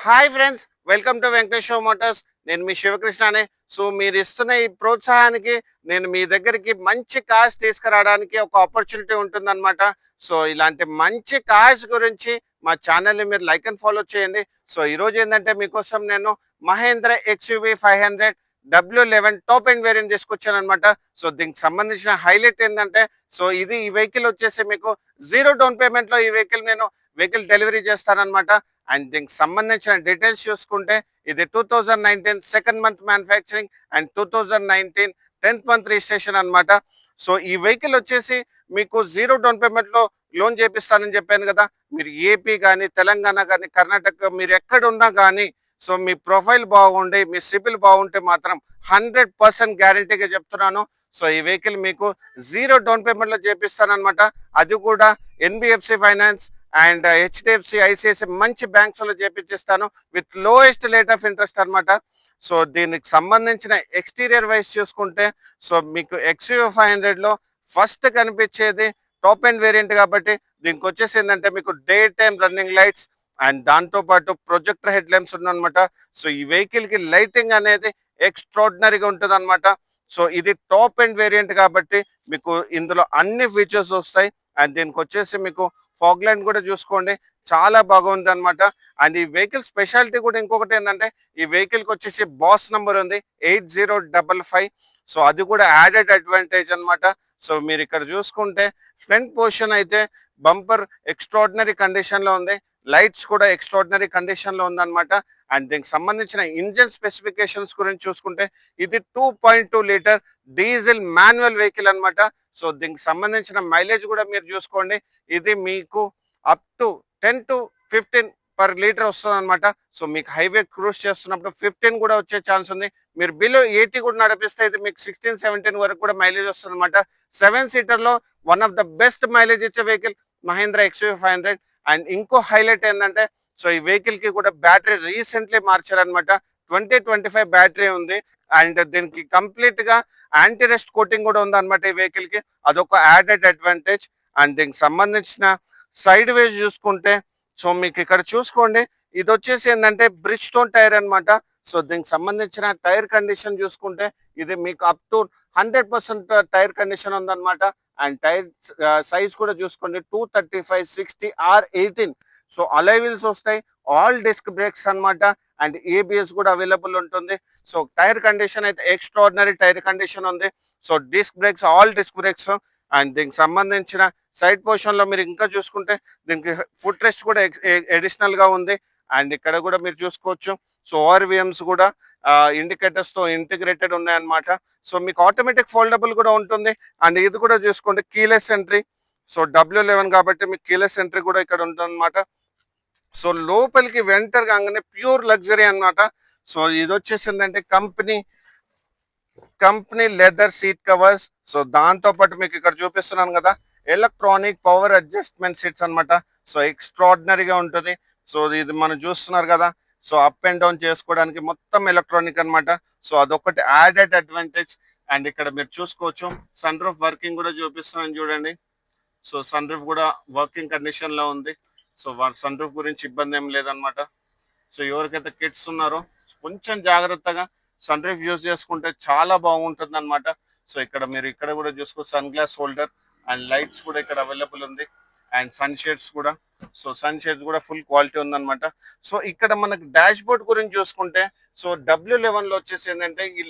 Hi friends, welcome to Venkateswara Motors. నేను మీ శివకృష్ణనే. So మీరు ఇస్తున్న ఈ ప్రోత్సాహానికి నేను మీ దగ్గరికి మంచి కార్స్ తీసుకురావడానికి ఒక ఆపర్చునిటీ ఉంటుందన్నమాట. సో ఇలాంటి మంచి కార్స్ గురించి మా ఛానల్ని మీరు లైక్ అండ్ ఫాలో చేయండి. సో ఈరోజు ఏంటంటే మీకోసం నేను Mahindra XUV 500 W11 top and variant తీసుకొచ్చాను అనమాట. సో దీనికి సంబంధించిన హైలైట్ ఏంటంటే, సో ఈ వెహికల్ వచ్చేసి మీకు జీరో డౌన్ పేమెంట్లో ఈ వెహికల్ డెలివరీ చేస్తానన్నమాట. అండ్ దీనికి సంబంధించిన డీటెయిల్స్ చూసుకుంటే ఇది 2019 second month manufacturing and 2019 10th month registration అనమాట. సో ఈ వెహికల్ వచ్చేసి మీకు జీరో డౌన్ పేమెంట్లో లోన్ చేపిస్తానని చెప్పాను కదా. మీరు ఏపీ కానీ, తెలంగాణ కానీ, కర్ణాటక, మీరు ఎక్కడ ఉన్నా కానీ, సో మీ ప్రొఫైల్ బాగుండి మీ సిబిల్ బాగుంటే మాత్రం 100% గ్యారంటీగా చెప్తున్నాను. సో ఈ వెహికల్ మీకు జీరో డౌన్ పేమెంట్లో చేపిస్తానమాట. అది కూడా NBFC finance and HDFC, ICICI మంచి బ్యాంక్స్ లో చేపించిస్తాను with lowest rate of interest అనమాట. సో దీనికి సంబంధించిన ఎక్స్టీరియర్ వైజ్ చూసుకుంటే, సో మీకు ఎక్స్యూవీ 500 లో ఫస్ట్ కనిపించేది టాప్ అండ్ వేరియంట్ కాబట్టి దీనికి వచ్చేసి ఏంటంటే మీకు day time running lights and దాంతో పాటు ప్రొజెక్టర్ హెడ్ ల్యాంప్స్ ఉన్నమాట. సో ఈ వెహికల్ కి లైటింగ్ అనేది ఎక్స్ట్రాడినరీగా ఉంటుంది అనమాట. సో ఇది టాప్ అండ్ వేరియంట్ కాబట్టి మీకు ఇందులో అన్ని ఫీచర్స్ వస్తాయి. అండ్ దీనికి వచ్చేసి మీకు ఫాగ్ లైన్ కూడా చూసుకోండి, చాలా బాగుంది అనమాట. అండ్ ఈ వెహికల్ స్పెషాలిటీ కూడా ఇంకొకటి ఏంటంటే, ఈ వెహికల్ కి వచ్చేసి బాస్ నంబర్ ఉంది 8055. సో అది కూడా యాడెడ్ అడ్వాంటేజ్ అనమాట. సో మీరు ఇక్కడ చూసుకుంటే ఫ్రంట్ పోర్షన్ అయితే బంపర్ ఎక్స్ట్రాడినరీ కండిషన్ లో ఉంది, లైట్స్ కూడా ఎక్స్ట్రాడినరీ కండిషన్ లో ఉందన్నమాట. అండ్ దీనికి సంబంధించిన ఇంజన్ స్పెసిఫికేషన్స్ గురించి చూసుకుంటే ఇది 2.2 లీటర్ డీజిల్ మాన్యువల్ వెహికల్ అనమాట. సో దీనికి సంబంధించిన మైలేజ్ కూడా మీరు చూసుకోండి, ఇది మీకు up to 10 to 15 per litre వస్తుంది అనమాట. సో మీకు హైవే క్రూజ్ చేస్తున్నప్పుడు 15 కూడా వచ్చే ఛాన్స్ ఉంది. మీరు బిలో 80 కూడా నడిపిస్తే ఇది మీకు 16-17 వరకు కూడా మైలేజ్ వస్తుంది అనమాట. 7 సీటర్లో one of the best mileage ఇచ్చే వెహికల్ మహేంద్ర ఎక్స్యూవీ 500. అండ్ ఇంకో హైలైట్ ఏంటంటే, సో ఈ వెహికల్ కి కూడా బ్యాటరీ రీసెంట్లీ మార్చారనమాట. 2025 బ్యాటరీ ఉంది. అండ్ దీనికి కంప్లీట్ గా యాంటీ రెస్ట్ కోటింగ్ కూడా ఉంది అనమాట ఈ వెహికల్ కి, అదొక యాడెడ్ అడ్వాంటేజ్. అండ్ దీనికి సంబంధించిన సైడ్ వేస్ చూసుకుంటే, సో మీకు ఇక్కడ చూసుకోండి, ఇది వచ్చేసి ఏంటంటే బ్రిడ్జ్ స్టోన్ టైర్ అనమాట. సో దీనికి సంబంధించిన టైర్ కండిషన్ చూసుకుంటే ఇది మీకు అప్ టు 100% టైర్ కండిషన్ ఉందన్నమాట. అండ్ టైర్ సైజ్ కూడా చూసుకోండి 235/60R18. సో అలై వీల్స్ వస్తాయి, ఆల్ డిస్క్ బ్రేక్స్ అనమాట. అండ్ ఏబిఎస్ కూడా అవైలబుల్ ఉంటుంది. సో టైర్ కండిషన్ అయితే ఎక్స్ట్రాడినరీ టైర్ కండిషన్ ఉంది. So disc brakes, all disc brakes. And దీనికి సంబంధించిన సైడ్ పొజిషన్ లో మీరు ఇంకా చూసుకుంటే దీనికి ఫుట్ రెస్ట్ కూడా అడిషనల్ గా ఉంది. అండ్ ఇక్కడ కూడా మీరు చూసుకోవచ్చు, సో ఓఆర్విఎంస్ కూడా ఇండికేటర్స్ తో ఇంటిగ్రేటెడ్ ఉన్నాయన్నమాట. సో మీకు ఆటోమేటిక్ ఫోల్డబుల్ కూడా ఉంటుంది. అండ్ ఇది కూడా చూసుకోండి కీలెస్ ఎంట్రీ. సో W11 కాబట్టి మీకు కీలెస్ ఎంట్రీ కూడా ఇక్కడ ఉంటుంది అనమాట. సో లోపలికి వెంటర్ కాగానే ప్యూర్ లగ్జరీ అన్నమాట. సో ఇది వచ్చేసి ఏంటంటే company leather seat covers. So దాంతో పాటు మీకు ఇక్కడ చూపిస్తున్నాను కదా ఎలక్ట్రానిక్ పవర్ అడ్జస్ట్మెంట్ సీట్స్ అన్నమాట. సో ఎక్స్ట్రాడినరీగా ఉంటుంది. సో ఇది మనం చూస్తున్నారు కదా, సో అప్ అండ్ డౌన్ చేసుకోవడానికి మొత్తం ఎలక్ట్రానిక్ అన్నమాట. సో అదొకటి యాడెడ్ అడ్వాంటేజ్. అండ్ ఇక్కడ మీరు చూసుకోవచ్చు సన్ రూఫ్ వర్కింగ్ కూడా చూపిస్తున్నాను చూడండి. సో సన్ రూఫ్ కూడా వర్కింగ్ కండిషన్ లో ఉంది. సో సన్ రూఫ్ గురించి ఇబ్బంది ఏం లేదనమాట. సో ఎవరికైతే కిడ్స్ ఉన్నారో కొంచెం జాగ్రత్తగా సన్ రూఫ్ యూజ్ చేసుకుంటే చాలా బాగుంటుంది అనమాట. సో ఇక్కడ కూడా చూసుకో sun glass holder and lights కూడా ఇక్కడ అవైలబుల్ ఉంది. అండ్ సన్ షేడ్స్ కూడా, సో సన్ షేడ్స్ కూడా ఫుల్ క్వాలిటీ ఉందన్నమాట. సో ఇక్కడ మనకు డాష్ బోర్డ్ గురించి చూసుకుంటే, సో W11 లో వచ్చేసి ఏంటంటే ఈ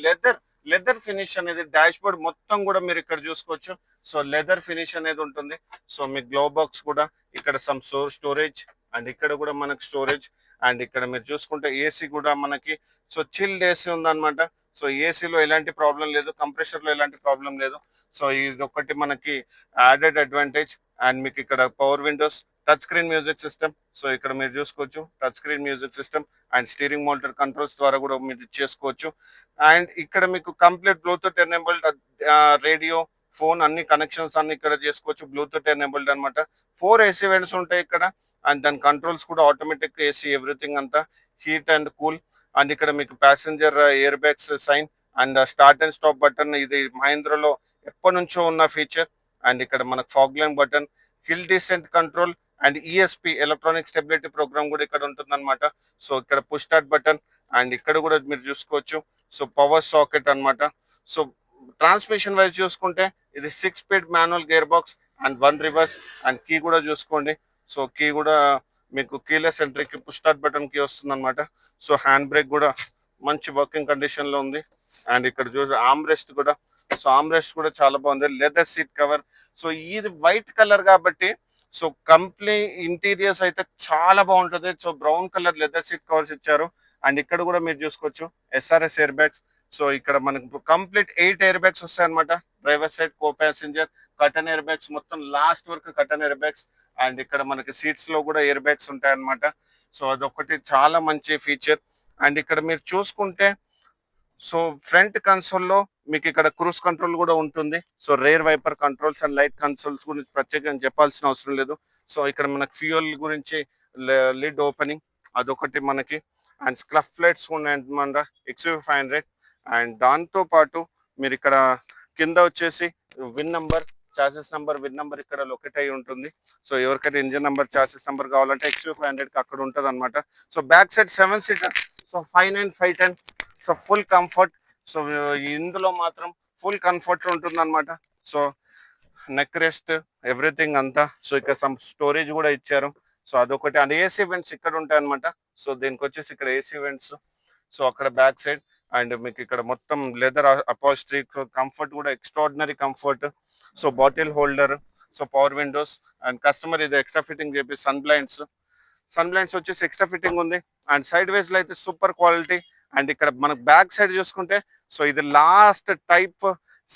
లెదర్ ఫినిష్ అనేది డాష్ బోర్డ్ మొత్తం కూడా మీరు ఇక్కడ చూసుకోవచ్చు. సో లెదర్ ఫినిష్ అనేది ఉంటుంది. సో మీ గ్లో బాక్స్ కూడా ఇక్కడ సమ్ స్టోరేజ్, అండ్ ఇక్కడ కూడా మనకి స్టోరేజ్. అండ్ ఇక్కడ మీరు చూసుకుంటే ఏసీ కూడా మనకి సో చిల్డ్ ఏసీ ఉందన్నమాట. సో ఏసీలో ఎలాంటి ప్రాబ్లం లేదు, కంప్రెషర్ లో ఎలాంటి ప్రాబ్లం లేదు. సో ఇది ఒకటి మనకి యాడెడ్ అడ్వాంటేజ్. అండ్ మీకు ఇక్కడ power Windows, touch screen music system. So ఇక్కడ మీరు చూసుకోవచ్చు touch screen music system and steering motor controls ద్వారా కూడా మీరు చేసుకోవచ్చు. అండ్ ఇక్కడ మీకు complete Bluetooth enabled radio, phone అన్ని కనెక్షన్స్ అన్ని ఇక్కడ చేసుకోవచ్చు, బ్లూటూత్ ఎనేబుల్డ్ అనమాట. 4 ఏసీ వెంట్స్ ఉంటాయి ఇక్కడ. అండ్ దాని కంట్రోల్స్ కూడా ఆటోమేటిక్ ఏసీ, ఎవ్రీథింగ్ అంతా హీట్ అండ్ కూల్. అండ్ ఇక్కడ మీకు passenger air bags sign and start and stop button, ఇది మహేంద్రలో ఎప్పటి నుంచో ఉన్న ఫీచర్. అండ్ ఇక్కడ మనకు fog line button, hill descent control and ESP electronic stability program కూడా ఇక్కడ ఉంటుందన్నమాట. సో ఇక్కడ పుష్ స్టార్ట్ బటన్ అండ్ ఇక్కడ కూడా మీరు చూసుకోవచ్చు. సో పవర్ సాకెట్ అన్నమాట. సో ట్రాన్స్మిషన్ వైజ్ చూసుకుంటే ఇది 6 speed manual gear box and 1 reverse and key కూడా చూసుకోండి. సో కీ కూడా మీకు కీలెస్ ఎంట్రీకి పుష్ స్టార్ట్ బటన్ కీ వస్తుంది అనమాట. సో హ్యాండ్ బ్రేక్ కూడా మంచి వర్కింగ్ కండిషన్ లో ఉంది. అండ్ ఇక్కడ చూసి ఆర్మ్ రెస్ట్ కూడా, సో ఆర్మ్ రెస్ట్ కూడా చాలా బాగుంది. Leather seat cover. సో ఇది వైట్ కలర్ కాబట్టి సో కంప్లీట్ ఇంటీరియర్స్ అయితే చాలా బాగుంటుంది. So brown colour leather seat covers ఇచ్చారు. అండ్ ఇక్కడ కూడా మీరు చూసుకోవచ్చు ఎస్ఆర్ఎస్ ఎయిర్ బ్యాగ్స్. సో ఇక్కడ మనకు కంప్లీట్ 8 ఎయిర్ బ్యాగ్స్ వస్తాయి అనమాట. డ్రైవర్ సైడ్, కో ప్యాసింజర్, కటన్ ఎయిర్ బ్యాగ్స్, మొత్తం లాస్ట్ వరకు కటన్ ఎయిర్ బ్యాగ్స్. అండ్ ఇక్కడ మనకి సీట్స్ లో కూడా ఎయిర్ బ్యాగ్స్ ఉంటాయి అనమాట. సో అదొకటి చాలా మంచి ఫీచర్. అండ్ ఇక్కడ మీరు చూసుకుంటే సో ఫ్రంట్ కన్సోల్ లో మీకు ఇక్కడ క్రూజ్ కంట్రోల్ కూడా ఉంటుంది. So rear wiper controls and light consoles గురించి ప్రత్యేకంగా చెప్పాల్సిన అవసరం లేదు. సో ఇక్కడ మనకి ఫ్యూయల్ గురించి లిడ్ ఓపెనింగ్ అదొకటి మనకి. అండ్ స్క్లఫ్ ప్లేట్స్ ఉన్నాయన్నమాట XUV500. అండ్ దాంతో పాటు మీరు ఇక్కడ కింద వచ్చేసి win number, chassis number, win number ఇక్కడ లొకేట్ అయి ఉంటుంది. సో ఎవరికైతే ఇంజిన్ నంబర్, చాసెస్ నంబర్ కావాలంటే XUV500 కి అక్కడ ఉంటుంది అనమాట. So back side 7 seater. So 5'9", 5'10". So full comfort. So ఇందులో మాత్రం ఫుల్ కంఫర్ట్ ఉంటుంది అనమాట. సో నెక్ రెస్ట్ ఎవ్రీథింగ్ అంతా. సో ఇక్కడ సమ్ స్టోరేజ్ కూడా ఇచ్చారు. సో అదొకటి. అండ్ ఏసీ వెంట్స్ ఇక్కడ ఉంటాయి అనమాట. సో దీనికి వచ్చేసి ఇక్కడ ఏసీ వెంట్స్. సో అక్కడ బ్యాక్ సైడ్ అండ్ మీకు ఇక్కడ మొత్తం లెదర్ అపాజిటరీ కంఫర్ట్ కూడా extraordinary comfort. So bottle holder, so power Windows and customer ఇది ఎక్స్ట్రా ఫిట్టింగ్ చెప్పి సన్ బ్లైండ్స్ వచ్చేసి ఎక్స్ట్రా ఫిట్టింగ్ ఉంది. అండ్ సైడ్ వేస్ లో అయితే సూపర్ క్వాలిటీ. అండ్ ఇక్కడ మనకు బ్యాక్ సైడ్ చూసుకుంటే సో ఇది లాస్ట్ టైప్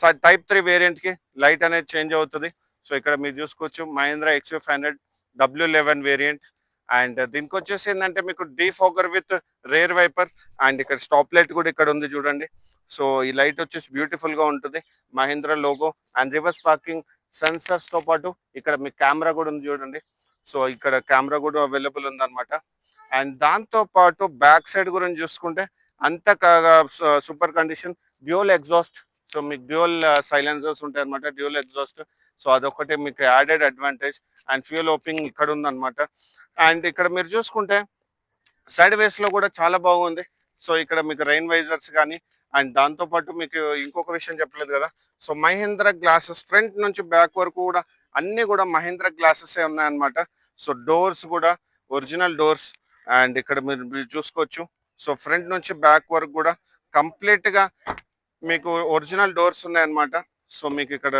3 వేరియంట్ కి లైట్ అనేది చేంజ్ అవుతుంది. సో ఇక్కడ మీరు చూసుకోవచ్చు Mahindra XUV500 W11 variant. And దీనికి వచ్చేసి ఏంటంటే మీకు defogger with rear wiper. And ఇక్కడ స్టాప్ లైట్ కూడా ఇక్కడ ఉంది చూడండి. సో ఈ లైట్ వచ్చేసి బ్యూటిఫుల్ గా ఉంటుంది, Mahindra logo. And reverse parking sensors తో పాటు ఇక్కడ మీకు కెమెరా కూడా ఉంది చూడండి. సో ఇక్కడ కెమెరా కూడా అవైలబుల్ ఉంది అనమాట. అండ్ దాంతో పాటు బ్యాక్ సైడ్ గురించి చూసుకుంటే అంత super condition. Dual exhaust. So మీకు డ్యూయల్ సైలెన్సర్స్ ఉంటాయి అనమాట, డ్యూయల్ ఎగ్జాస్ట్. సో అదొకటి మీకు యాడెడ్ అడ్వాంటేజ్. అండ్ ఫ్యూయల్ ఓపింగ్ ఇక్కడ ఉందన్నమాట. అండ్ ఇక్కడ మీరు చూసుకుంటే సైడ్ వేస్ లో కూడా చాలా బాగుంది. సో ఇక్కడ మీకు రైన్ వైజర్స్ కానీ. అండ్ దాంతో పాటు మీకు ఇంకొక విషయం చెప్పలేదు కదా. సో మహీంద్రా గ్లాసెస్ ఫ్రంట్ నుంచి బ్యాక్ వరకు కూడా అన్ని కూడా మహీంద్రా గ్లాసెస్ ఉన్నాయన్నమాట. సో డోర్స్ కూడా ఒరిజినల్ డోర్స్. అండ్ ఇక్కడ మీరు చూసుకోవచ్చు. సో ఫ్రంట్ నుంచి బ్యాక్ వరకు కూడా కంప్లీట్ గా మీకు ఒరిజినల్ డోర్స్ ఉన్నాయన్నమాట. సో మీకు ఇక్కడ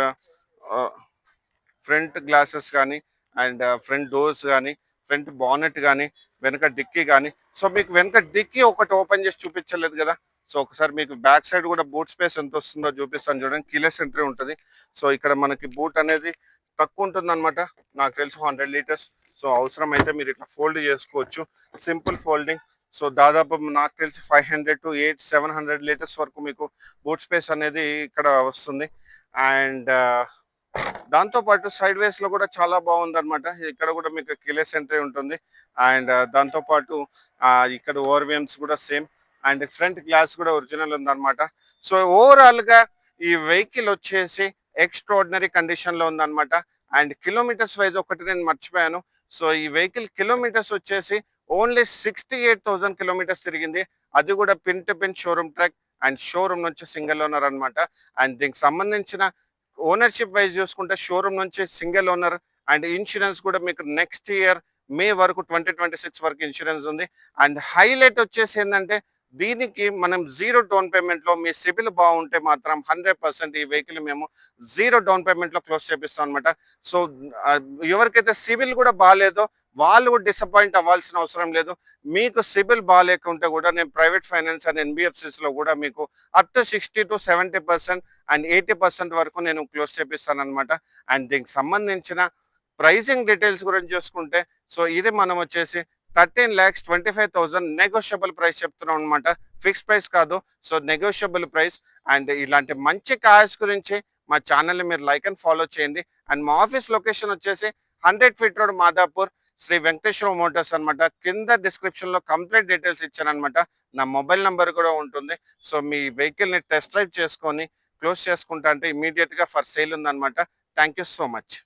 ఫ్రంట్ గ్లాసెస్ కానీ అండ్ ఫ్రంట్ డోర్స్ కానీ, ఫ్రంట్ బానెట్ కానీ, వెనక డిక్కీ కానీ. సో మీకు వెనక డిక్కీ ఒకటి ఓపెన్ చేసి చూపించలేదు కదా. సో ఒకసారి మీకు బ్యాక్ సైడ్ కూడా బూట్ స్పేస్ ఎంత వస్తుందో చూపిస్తాను చూడండి. కీలెస్ ఎంట్రీ ఉంటుంది. సో ఇక్కడ మనకి బూట్ అనేది తక్కువ ఉంటుంది అనమాట, నాకు తెలుసు 100 లీటర్స్. సో అవసరం అయితే మీరు ఇట్లా ఫోల్డ్ చేసుకోవచ్చు, సింపుల్ ఫోల్డింగ్. సో దాదాపు నాకు తెలిసి 500 to 700 లీటర్స్ వరకు మీకు బూట్ స్పేస్ అనేది ఇక్కడ వస్తుంది. అండ్ దాంతో పాటు సైడ్ వేస్ లో కూడా చాలా బాగుంది అనమాట. ఇక్కడ కూడా మీకు కీలెస్ ఎంట్రీ ఉంటుంది. అండ్ దాంతో పాటు ఇక్కడ ఓవర్వేమ్స్ కూడా సేమ్. అండ్ ఫ్రంట్ గ్లాస్ కూడా ఒరిజినల్ ఉందన్నమాట. సో ఓవరాల్ గా ఈ వెహికల్ వచ్చేసి ఎక్స్ట్రాడినరీ కండిషన్ లో ఉందన్నమాట. అండ్ కిలోమీటర్స్ వైజ్ ఒకటి నేను మర్చిపోయాను. సో ఈ వెహికల్ కిలోమీటర్స్ వచ్చేసి ఓన్లీ 68,000 కిలోమీటర్స్ తిరిగింది. అది కూడా pin to pin showroom track. And showroom నుంచి సింగిల్ ఓనర్ అనమాట. అండ్ దీనికి సంబంధించిన ఓనర్షిప్ వైజ్ చూసుకుంటే షోరూమ్ నుంచి సింగిల్ ఓనర్. అండ్ ఇన్సూరెన్స్ కూడా మీకు నెక్స్ట్ ఇయర్ మే వరకు 2026 వరకు ఇన్సూరెన్స్ ఉంది. అండ్ హైలైట్ వచ్చేసి ఏంటంటే దీనికి మనం 0 డౌన్ పేమెంట్ లో, మీ సిబిల్ బాగుంటే మాత్రం 100% ఈ వెహికల్ మేము 0 డౌన్ పేమెంట్ లో క్లోజ్ చేపిస్తాం అనమాట. సో ఎవరికైతే సిబిల్ కూడా బాగాలేదో వాళ్ళు డిసప్పాయింట్ అవ్వాల్సిన అవసరం లేదు. మీకు సిబిల్ బాగాలేకుంటే కూడా నేను ప్రైవేట్ ఫైనాన్స్ అండ్ NBFCs లో కూడా మీకు అప్ టు 60 to 70% అండ్ 80% వరకు నేను క్లోజ్ చేపిస్తాను అనమాట. అండ్ దీనికి సంబంధించిన ప్రైసింగ్ డీటెయిల్స్ గురించి చూసుకుంటే సో ఇది మనం వచ్చేసి 13,25,000 నెగోషియబుల్ ప్రైస్ చెప్తున్నాం అనమాట, ఫిక్స్ ప్రైస్ కాదు. So negotiable price. అండ్ ఇలాంటి మంచి కార్స్ గురించి మా ఛానల్ని మీరు లైక్ అండ్ ఫాలో చేయండి. అండ్ మా ఆఫీస్ లొకేషన్ వచ్చేసి 100 feet road, Madhapur, Shri Venkateswara motors అనమాట. కింద డిస్క్రిప్షన్ లో కంప్లీట్ డీటెయిల్స్ ఇచ్చాను అనమాట. నా మొబైల్ నంబర్ కూడా ఉంటుంది. సో మీ వెహికల్ ని టెస్ట్ డ్రైవ్ చేసుకొని క్లోజ్ చేసుకుంటా అంటే ఇమీడియట్ గా ఫర్ సేల్ ఉందన్నమాట. Thank you so much.